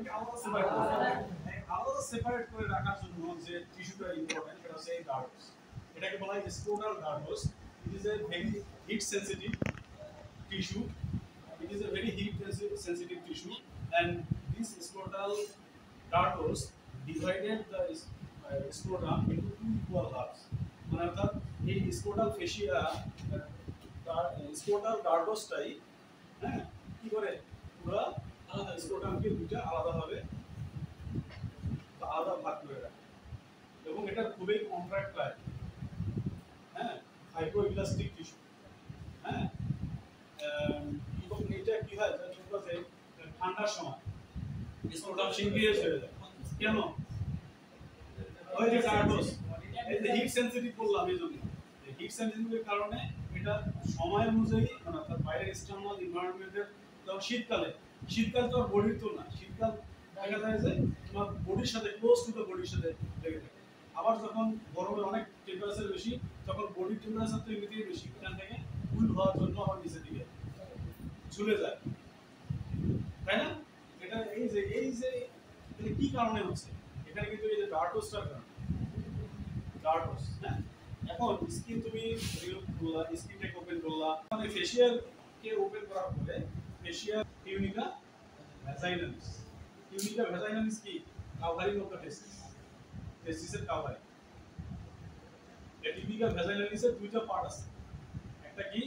আলাদা সেপারেট করতে হবে। আলাদা সেপারেট করে রাখার জন্য যে টিস্যুটা ইম্পর্টেন্ট সেটা হচ্ছে এই গার্ডোস। এটাকে বলা হয় স্ক্রোটাল গার্ডোস। It is a very heat sensitive tissue. It is a very heat sensitive tissue, and this scrotal dartos divided the scrotum into two equal halves. মানে অর্থাৎ এই স্ক্রোটাল ফেসিয়া স্ক্রোটাল ডার্ডোসটাই হ্যাঁ কি করে পুরো আলাদা স্ক্রোটামকে দুইটা আলাদাভাবে আলাদা ভাগ করে রাখে এবং এটা খুবই কন্ট্রাক্টাইল, হ্যাঁ, ফাইব্রোইলাস্টিক টিস্যু, হ্যাঁ। এবং এটা কি হয় যে ঠান্ডার সময় স্ক্রোটাম সিঙ্গিয়েজ হয়ে যায়। কেন? ওই যে ডার্ডোস এই যে হিট সেনসিটিভ বললাম এই জন্য হিট সেনসিটিভের কারণে এটা সময় অনুযায়ী মানে অর্থাৎ বাইরের এক্সটার্নাল এনভায়রনমেন্টের যেমন শীতকাল তো আর বডির তো না, শীতকাল দেখা যায় যে তোমার বডির সাথে ক্লোজ টু দ্য বডির সাথে লেগে থাকে। আবার যখন গরমে অনেক টেম্পারেচার বেশি তখন বডির টেম্পারেচার তো এমনিতেই বেশি, এখান থেকে কুল হওয়ার জন্য আবার নিচের দিকে ঝুলে যায়, তাই না? এটা এই যে কি কারণে হচ্ছে এখানে কিন্তু এই যে ডার্টোসটার কারণে ডার্ডোস, হ্যাঁ। এখন স্কিন তুমি স্কিনটাকে ওপেন করলা মানে ফেশিয়াল কে ওপেন করার পরে ফেশিয়াল টিউনিকা ভ্যাজাইনালিস। টিউনিকা ভ্যাজাইনালিস কি? কাভারিং অফ দ্য টেস্টিস, টেস্টিসের কাভারিং। এই টিউনিকা ভ্যাজাইনালিসের দুইটা পার্ট আছে, একটা কি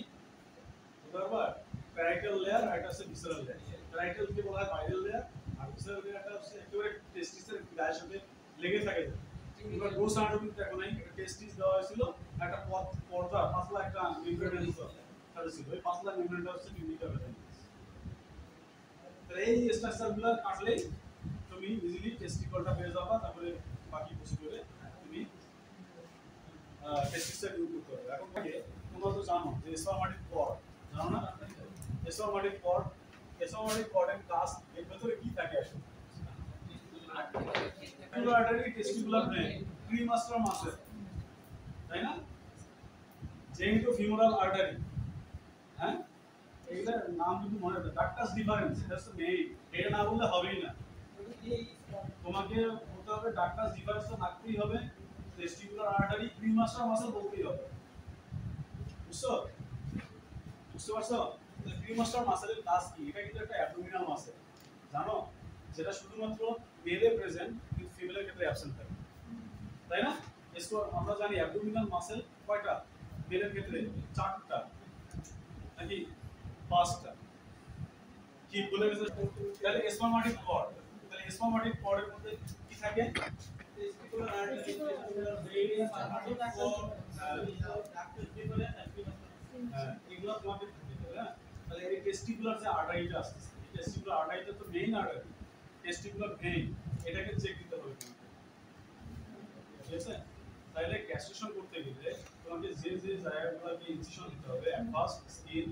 বরাবর প্যারাইটাল লেয়ার আর একটা হচ্ছে ভিসেরাল লেয়ার। প্যারাইটাল কে বলা হয় বাইরের লেয়ার আর ভিসেরাল লেয়ারটা হচ্ছে একেবারে টেস্টিসের গায়ের সাথে লেগে থাকে। এবার ডোজ আর্টবিট দেখো নাই, একটা টেস্টিস দেওয়া হয়েছিল, একটা পর্দা পাতলা একটা মেমব্রেন ছিল, ওই পাতলা মেমব্রেনটা হচ্ছে টিউনিকা ভ্যাজাইনালিস। তাহলে এই স্ট্রাকচারগুলো কাটলেই তুমি ইজিলি টেস্টিকলটা পেয়ে যাবা, তারপরে বাকি প্রসিডিউরে তুমি টেস্টিসটা ইউজ করতে পারবে। এখন থেকে তোমরা তো জানো যে স্পারমাটিক কর্ড, জানো না? স্পারমাটিক কর্ডের কাজ এর ভিতরে কি থাকে আসলে? আর্টারি, টেস্টিকুলার ভেন, প্রিমাস্টার মাসেল, তাই না? জেনিটো ফিমোরাল আর্টারি, হ্যাঁ, এইটার নাম কিন্তু মনে রাখবে, ডাক্টাস ডিফারেন্স, এটা হচ্ছে মেইন, এটা না বললে হবেই না। তোমাকে বলতে হবে ডাক্টাস ডিফারেন্স তো থাকতেই হবে, টেস্টিকুলার আর্টারি, প্রিমাস্টার মাসেল বলতেই হবে, বুঝছো? বুঝতে পারছো? প্রিমাস্টার মাসেলের কাজ কি? এটা কিন্তু একটা অ্যাবডোমিনাল মাসেল, জানো, যেটা শুধুমাত্র মেলে প্রেজেন্ট কিন্তু ফিমেলের ক্ষেত্রে অ্যাবসেন্ট থাকে, তাই না? আমরা জানি অ্যাবডোমিনাল মাসেল কয়টা মেলের ক্ষেত্রে? 4টা নাকি 5টা? কি বলে গেছে? তাহলে স্পারমাটিক কর্ড, তাহলে স্পারমাটিক কর্ডের মধ্যে কি থাকে? Testicular artery, testicular vein, spermatic cord, এগুলো তোমাকে থাকে, হ্যাঁ। তাহলে এই টেস্টিকুলার যে আর্টারিটা আসছে, এই টেস্টিকুলার আর্টারিটা তো মেইন আর্টারি, টেস্টিকুলার ভেইন, এটাকে চেক দিতে হবে, ঠিক আছে? তাহলে ক্যাস্ট্রেশন করতে গেলে তোমাকে যে যে জায়গাগুলোকে ইনসিশন দিতে হবে, ফার্স্ট স্কিন,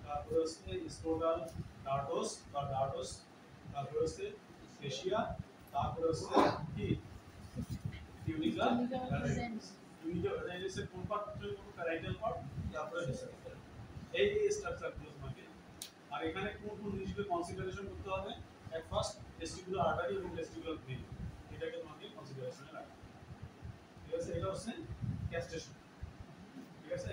তারপরে হচ্ছে স্ক্রোটাল ডার্ডোস বা ডার্ডোস, তারপরে হচ্ছে ফেশিয়া, তারপরে হচ্ছে কি টিউনিকা ভ্যাজাইনালিস। টিউনিকা ভ্যাজাইনালিসের কোন পার্ট হচ্ছে প্যারাইটাল পার্ট, তারপরে ভিসেরাল। এই স্ট্রাকচারগুলো তোমাকে, আর এখানে কোন কোন জিনিসকে কনসিডারেশন করতে হবে? এট ফার্স্ট টেস্টিকুলার আর্টারি এবং টেস্টিকুলার ভেইন, এটাকে তোমাকে কনসিডারেশনে রাখতে হবে, ঠিক আছে? এটা হচ্ছে ক্যাস্ট্রেশন, ঠিক আছে?